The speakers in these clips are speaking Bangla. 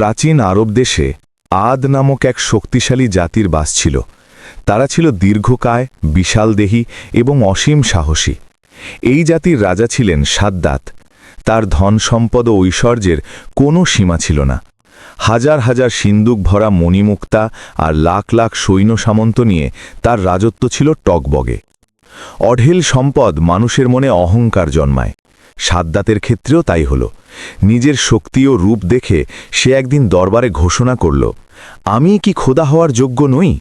প্রাচীন আরব দেশে আদ নামক এক শক্তিশালী জাতির বাস ছিল। তারা ছিল দীর্ঘকায়, বিশালদেহী এবং অসীম সাহসী। এই জাতির রাজা ছিলেন সাদ্দাত। তার ধন সম্পদ ও ঐশ্বর্যের কোনো সীমা ছিল না। হাজার হাজার সিন্দুক ভরা মণিমুক্তা আর লাখ লাখ সৈন্য সামন্ত নিয়ে তার রাজত্ব ছিল টগবগে। অঢেল সম্পদ মানুষের মনে অহংকার জন্মায়। সাদ্দাতের ক্ষেত্রেও তাই হল। নিজের শক্তি ও রূপ দেখে সে একদিন দরবারে ঘোষণা করল, আমি কি খোদা হওয়ার যোগ্য নই?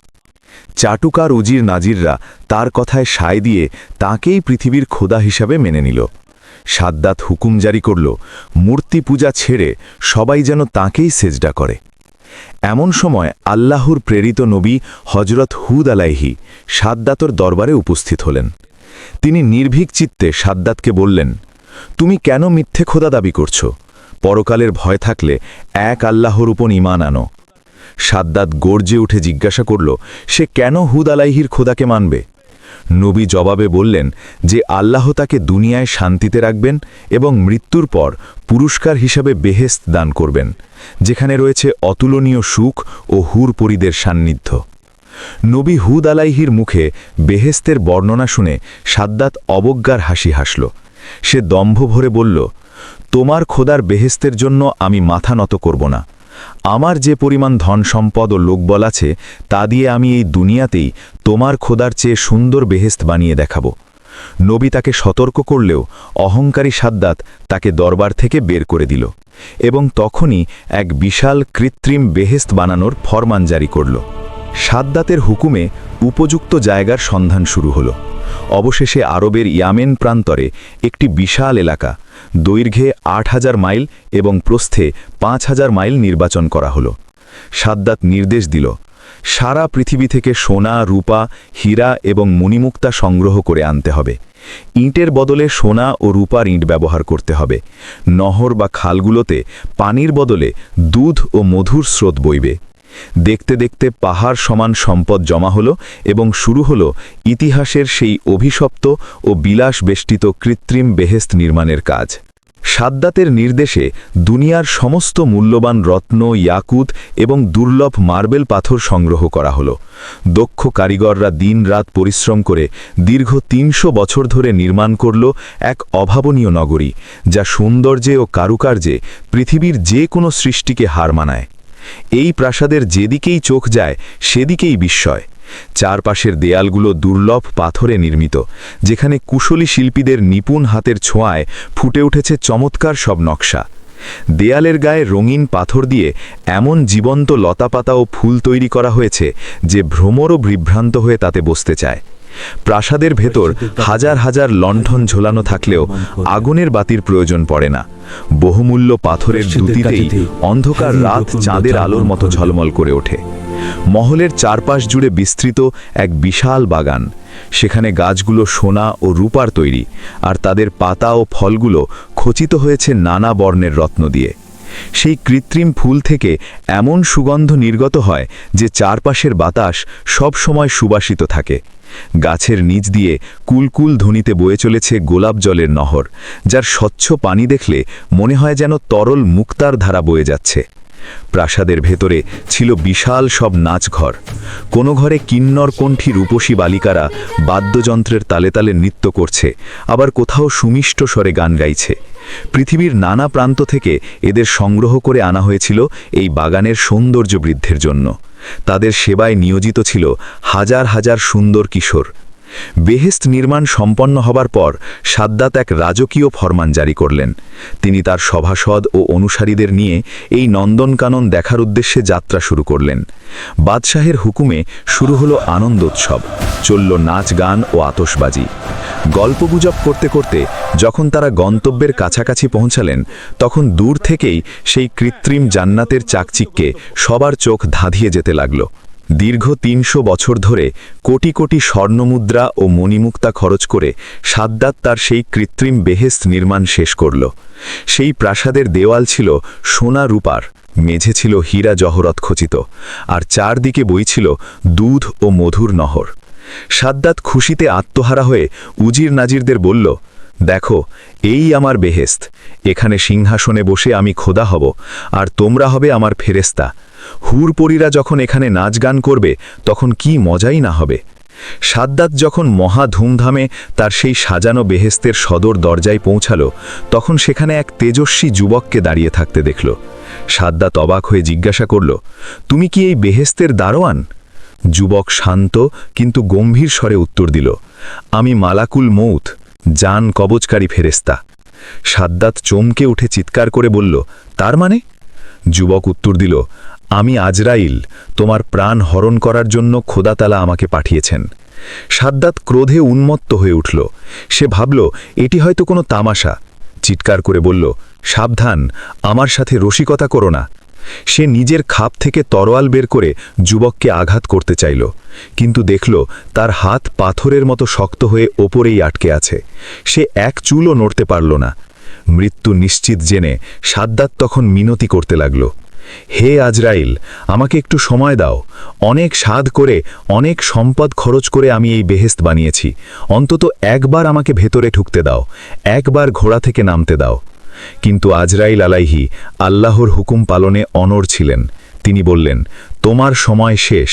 চাটুকার উজির নাজিররা তার কথায় সায় দিয়ে তাকেই পৃথিবীর খোদা হিসাবে মেনে নিল। সাদ্দাত হুকুম জারি করল, মূর্তি পূজা ছেড়ে সবাই যেন তাকেই সেজদা করে। এমন সময় আল্লাহর প্রেরিত নবী হজরত হুদ আলাইহি সাদ্দাতর দরবারে উপস্থিত হলেন। তিনি নির্ভীক চিত্তে সাদ্দাতকে বললেন, তুমি কেন মিথ্যে খোদা দাবি করছ? পরকালের ভয় থাকলে এক আল্লাহর উপর ঈমান আনো। সাদ্দাত গর্জে উঠে জিজ্ঞাসা করল, সে কেন হুদ আলাইহির খোদাকে মানবে? নবী জবাবে বললেন যে আল্লাহ তাকে দুনিয়ায় শান্তিতে রাখবেন এবং মৃত্যুর পর পুরস্কার হিসাবে বেহেশত দান করবেন, যেখানে রয়েছে অতুলনীয় সুখ ও হুর পরীদের সান্নিধ্য। নবী হুদ আলাইহির মুখে বেহেশতের বর্ণনা শুনে সাদ্দাত অবজ্ঞার হাসি হাসল। সে দম্ভ ভরে বলল, তোমার খোদার বেহেশতের জন্য আমি মাথা নত করব না। আমার যে পরিমাণ ধন সম্পদ ও লোকবল আছে তা দিয়ে আমি এই দুনিয়াতেই তোমার খোদার চেয়ে সুন্দর বেহেশত বানিয়ে দেখাব। নবী তাকে সতর্ক করলেও অহংকারী সাদ্দাত তাকে দরবার থেকে বের করে দিল এবং তখনই এক বিশাল কৃত্রিম বেহেশত বানানোর ফরমান জারি করল। সাদ্দাতের হুকুমে উপযুক্ত জায়গার সন্ধান শুরু হলো। অবশেষে আরবের ইয়ামেন প্রান্তরে একটি বিশাল এলাকা, দৈর্ঘ্যে ৮,০০০ মাইল এবং প্রস্থে ৫,০০০ মাইল নির্বাচন করা হলো। সাদ্দাত নির্দেশ দিল, সারা পৃথিবী থেকে সোনা, রূপা, হীরা এবং মণিমুক্তা সংগ্রহ করে আনতে হবে। ইঁটের বদলে সোনা ও রূপার ইঁট ব্যবহার করতে হবে। নহর বা খালগুলোতে পানির বদলে দুধ ও মধুর স্রোত বইবে। দেখতে দেখতে পাহাড় সমান সম্পদ জমা হলো এবং শুরু হলো ইতিহাসের সেই অভিশপ্ত ও বিলাস বেষ্টিত কৃত্রিম বেহেশত নির্মাণের কাজ। সাদ্দাতের নির্দেশে দুনিয়ার সমস্ত মূল্যবান রত্ন, ইয়াকুত এবং দুর্লভ মার্বেল পাথর সংগ্রহ করা হলো। দক্ষ কারিগররা দিন-রাত পরিশ্রম করে দীর্ঘ ৩০০ বছর ধরে নির্মাণ করল এক অভাবনীয় নগরী, যা সৌন্দর্যে ও কারুকার্যে পৃথিবীর যে কোনো সৃষ্টিকে হার মানায়। এই প্রাসাদের যেদিকেই চোখ যায় সেদিকেই বিস্ময়। চারপাশের দেয়ালগুলো দুর্লভ পাথরে নির্মিত, যেখানে কুশলী শিল্পীদের নিপুণ হাতের ছোঁয়ায় ফুটে উঠেছে চমৎকার সব নকশা। দেয়ালের গায়ে রঙিন পাথর দিয়ে এমন জীবন্ত লতাপাতা ও ফুল তৈরি করা হয়েছে যে ভ্রমরও বিভ্রান্ত হয়ে তাতে বসতে চায়। প্রাসাদের ভেতর হাজার হাজার লণ্ঠন ঝোলানো থাকলেও আগুনের বাতির প্রয়োজন পড়ে না। বহুমূল্য পাথরের দ্যুতিতেই অন্ধকার রাত চাঁদের আলোর মতো ঝলমল করে ওঠে। মহলের চারপাশ জুড়ে বিস্তৃত এক বিশাল বাগান। সেখানে গাছগুলো সোনা ও রূপার তৈরি, আর তাদের পাতা ও ফলগুলো খচিত হয়েছে নানা বর্ণের রত্ন দিয়ে। সেই কৃত্রিম ফুল থেকে এমন সুগন্ধ নির্গত হয় যে চারপাশের বাতাস সব সময় সুবাসিত থাকে। গাছের নিচ দিয়ে কুলকুল ধ্বনিতে বয়ে চলেছে গোলাপ জলের নহর, যার স্বচ্ছ পানি দেখলে মনে হয় যেন তরল মুক্তার ধারা বয়ে যাচ্ছে। প্রাসাদের ভেতরে ছিল বিশাল সব নাচঘর। কোনো ঘরে কিন্নর কণ্ঠী রূপসী বালিকারা বাদ্যযন্ত্রের তালে তালে নৃত্য করছে, আবার কোথাও সুমিষ্ট স্বরে গান গাইছে। পৃথিবীর নানা প্রান্ত থেকে এদের সংগ্রহ করে আনা হয়েছিল এই বাগানের সৌন্দর্য বৃদ্ধির জন্য। তাদের সেবায় নিয়োজিত ছিল হাজার হাজার সুন্দর কিশোর। বেহেশত নির্মাণ সম্পন্ন হবার পর সাদ্দাত এক রাজকীয় ফরমান জারি করলেন। তিনি তার সভাসদ ও অনুসারীদের নিয়ে এই নন্দনকানন দেখার উদ্দেশ্যে যাত্রা শুরু করলেন। বাদশাহের হুকুমে শুরু হলো আনন্দোৎসব, চলল নাচ, গান ও আতশবাজি। গল্পগুজব করতে করতে যখন তারা গন্তব্যের কাছাকাছি পৌঁছালেন, তখন দূর থেকেই সেই কৃত্রিম জান্নাতের চাকচিক্যে সবার চোখ ধাঁধিয়ে যেতে লাগল। দীর্ঘ ৩০০ বছর ধরে কোটি কোটি স্বর্ণমুদ্রা ও মণিমুক্তা খরচ করে সাদ্দাত তার সেই কৃত্রিম বেহেশত নির্মাণ শেষ করল। সেই প্রাসাদের দেওয়াল ছিল সোনা রূপার, মেঝে ছিল হীরা জহরত খচিত, আর চারদিকে বইছিল দুধ ও মধুর নহর। সাদ্দাত খুশিতে আত্মহারা হয়ে উজির নাজিরদের বলল, দেখো, এই আমার বেহেস্ত, এখানে সিংহাসনে বসে আমি খোদা হব, আর তোমরা হবে আমার ফেরেস্তা। হুরপরীরা যখন এখানে নাচ গান করবে তখন কি মজাই না হবে। সাদ্দাত যখন মহা ধুমধামে তার সেই সাজানো বেহেস্তের সদর দরজায় পৌঁছালো, তখন সেখানে এক তেজস্বী যুবককে দাঁড়িয়ে থাকতে দেখল। সাদ্দাত অবাক হয়ে জিজ্ঞাসা করল, তুমি কি এই বেহেস্তের দারোয়ান? যুবক শান্ত কিন্তু গম্ভীর স্বরে উত্তর দিল, আমি মালাকুল মৌত, জান কবচকারী ফেরেস্তা। সাদ্দাত চমকে উঠে চিৎকার করে বলল, তার মানে? যুবক উত্তর দিল, আমি আজরাইল, তোমার প্রাণ হরণ করার জন্য খোদাতালা আমাকে পাঠিয়েছেন। সাদ্দাত ক্রোধে উন্মত্ত হয়ে উঠল। সে ভাবল এটি হয়তো কোনো তামাশা। চিৎকার করে বলল, সাবধান, আমার সাথে রসিকতা করো না। সে নিজের খাপ থেকে তরোয়াল বের করে যুবককে আঘাত করতে চাইল, কিন্তু দেখল তার হাত পাথরের মতো শক্ত হয়ে ওপরেই আটকে আছে। সে এক চুলও নড়তে পারল না। মৃত্যু নিশ্চিত জেনে সাদ্দাত তখন মিনতি করতে লাগল, হে আজরাইল, আমাকে একটু সময় দাও। অনেক সাধ করে, অনেক সম্পদ খরচ করে আমি এই বেহেস্ত বানিয়েছি। অন্তত একবার আমাকে ভেতরে ঢুকতে দাও, একবার ঘোড়া থেকে নামতে দাও। কিন্তু আজরাইল আলাইহি আল্লাহর হুকুম পালনে অনড় ছিলেন। তিনি বললেন, তোমার সময় শেষ।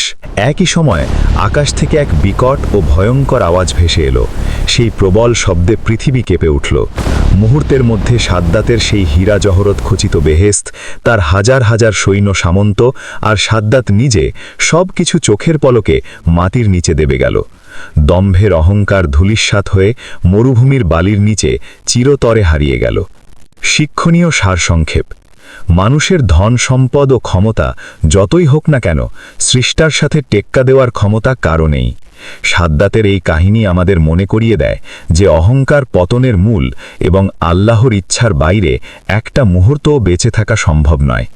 একই সময় আকাশ থেকে এক বিকট ও ভয়ঙ্কর আওয়াজ ভেসে এলো। সেই প্রবল শব্দে পৃথিবী কেঁপে উঠল। মুহূর্তের মধ্যে সাদ্দাতের সেই হীরা জহরত খচিত বেহেস্ত, তার হাজার হাজার সৈন্য সামন্ত আর সাদ্দাত নিজে সব কিছু চোখের পলকে মাটির নিচে দেবে গেল। দম্ভের অহংকার ধূলিসাৎ হয়ে মরুভূমির বালির নিচে চিরতরে হারিয়ে গেল। শিক্ষণীয় সারসংক্ষেপ: মানুষের ধন সম্পদ ও ক্ষমতা যতই হোক না কেন, সৃষ্টার সাথে টেক্কা দেওয়ার ক্ষমতা কারও নেই। সাদ্দাতের এই কাহিনী আমাদের মনে করিয়ে দেয় যে অহংকার পতনের মূল এবং আল্লাহর ইচ্ছার বাইরে একটা মুহূর্তও বেঁচে থাকা সম্ভব নয়।